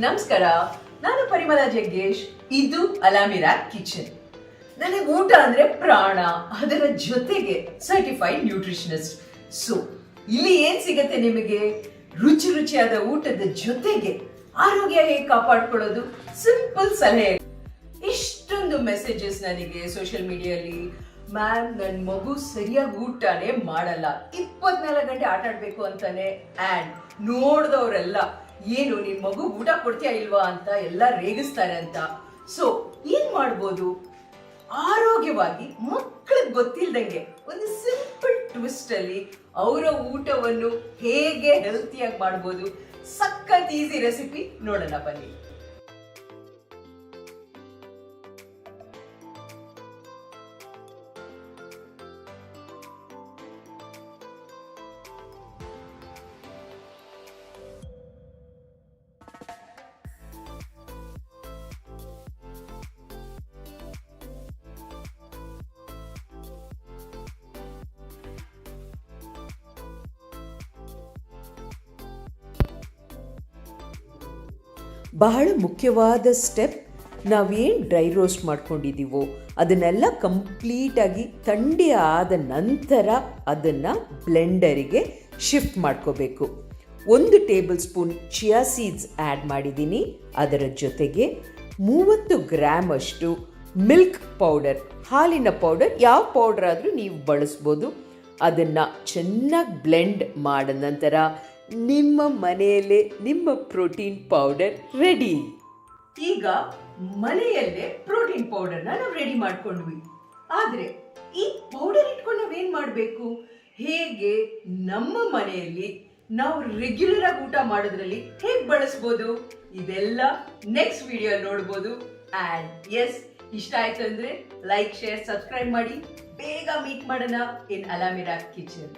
ನಮಸ್ಕಾರ, ನಾನು ಪರಿಮಳ ಜಗ್ಗೇಶ್. ಇದು ಅಲಾಮಿರಾ ಕಿಚನ್. ನನಗೆ ಊಟ ಅಂದ್ರೆ ಪ್ರಾಣ, ಅದರ ಜೊತೆಗೆ ಸರ್ಟಿಫೈಡ್ ನ್ಯೂಟ್ರಿಷನಿಸ್ಟ್. ಸೊ ಇಲ್ಲಿ ಏನ್ ಸಿಗತ್ತೆ ನಿಮಗೆ? ರುಚಿ ರುಚಿಯಾದ ಊಟದ ಜೊತೆಗೆ ಆರೋಗ್ಯ ಹೇಗೆ ಕಾಪಾಡ್ಕೊಳ್ಳೋದು, ಸಿಂಪಲ್ ಸಲಹೆ. ಇಷ್ಟೊಂದು ಮೆಸೇಜಸ್ ನನಗೆ ಸೋಷಿಯಲ್ ಮೀಡಿಯಲ್ಲಿ, ಮ್ಯಾಮ್ ನನ್ನ ಮಗು ಸರಿಯಾಗಿ ಊಟನೇ ಮಾಡಲ್ಲ, 24 ಗಂಟೆ ಆಟ ಆಡ್ಬೇಕು ಅಂತಾನೆ, ಆ್ಯಂಡ್ ನೋಡ್ದವ್ರೆಲ್ಲ ಏನು ನಿನ್ ಮಗು ಊಟ ಕೊಡ್ತೀಯಾ ಇಲ್ವಾ ಅಂತ ಎಲ್ಲ ರೇಗಿಸ್ತಾರೆ ಅಂತ. ಸೊ ಏನ್ ಮಾಡ್ಬೋದು? ಆರೋಗ್ಯವಾಗಿ ಮಕ್ಕಳಿಗೆ ಗೊತ್ತಿಲ್ದಂಗೆ ಒಂದು ಸಿಂಪಲ್ ಟ್ವಿಸ್ಟ್ ಅಲ್ಲಿ ಅವರ ಊಟವನ್ನು ಹೇಗೆ ಹೆಲ್ತಿಯಾಗಿ ಮಾಡ್ಬೋದು, ಸಖತ್ ಈಸಿ ರೆಸಿಪಿ ನೋಡೋಣ ಬನ್ನಿ. ಬಹಳ ಮುಖ್ಯವಾದ ಸ್ಟೆಪ್, ನಾವೇನು ಡ್ರೈ ರೋಸ್ಟ್ ಮಾಡ್ಕೊಂಡಿದ್ದೀವೋ ಅದನ್ನೆಲ್ಲ ಕಂಪ್ಲೀಟಾಗಿ ಥಂಡಿ ಆದ ನಂತರ ಅದನ್ನು ಬ್ಲೆಂಡರಿಗೆ ಶಿಫ್ಟ್ ಮಾಡ್ಕೋಬೇಕು. 1 table spoon chia seeds add ಮಾಡಿದ್ದೀನಿ. ಅದರ ಜೊತೆಗೆ 30 ಗ್ರಾಮ್ ಅಷ್ಟು ಮಿಲ್ಕ್ ಪೌಡರ್, ಹಾಲಿನ ಪೌಡರ್, ಯಾವ ಪೌಡರ್ ಆದರೂ ನೀವು ಬಳಸ್ಬೋದು. ಅದನ್ನು ಚೆನ್ನಾಗಿ ಬ್ಲೆಂಡ್ ಮಾಡಿದ ನಂತರ ನಿಮ್ಮ ಮನೆಯಲ್ಲೇ ನಿಮ್ಮ ಪ್ರೋಟೀನ್ ಪೌಡರ್ ರೆಡಿ. ಈಗ ಮನೆಯಲ್ಲೇ ಪ್ರೋಟೀನ್ ಪೌಡರ್ನ ನಾವು ರೆಡಿ ಮಾಡ್ಕೊಂಡ್ವಿ. ಆದ್ರೆ ಈ ಪೌಡರ್ ಇಟ್ಕೊಂಡು ನಾವೇನ್ ಮಾಡ್ಬೇಕು? ಹೇಗೆ ನಮ್ಮ ಮನೆಯಲ್ಲಿ ನಾವು ರೆಗ್ಯುಲರ್ ಆಗಿ ಊಟ ಮಾಡೋದ್ರಲ್ಲಿ ಹೇಗೆ ಬಳಸ್ಬೋದು, ಇದೆಲ್ಲ ನೆಕ್ಸ್ಟ್ ವಿಡಿಯೋ ನೋಡ್ಬೋದು. ಅಂಡ್ ಎಸ್, ಇಷ್ಟ ಆಯ್ತು ಅಂದ್ರೆ ಲೈಕ್, ಶೇರ್, ಸಬ್ಸ್ಕ್ರೈಬ್ ಮಾಡಿ. ಬೇಗ ಮೀಟ್ ಮಾಡೋಣ ಇನ್ ಅಲಾಮಿರಾ ಕಿಚನ್.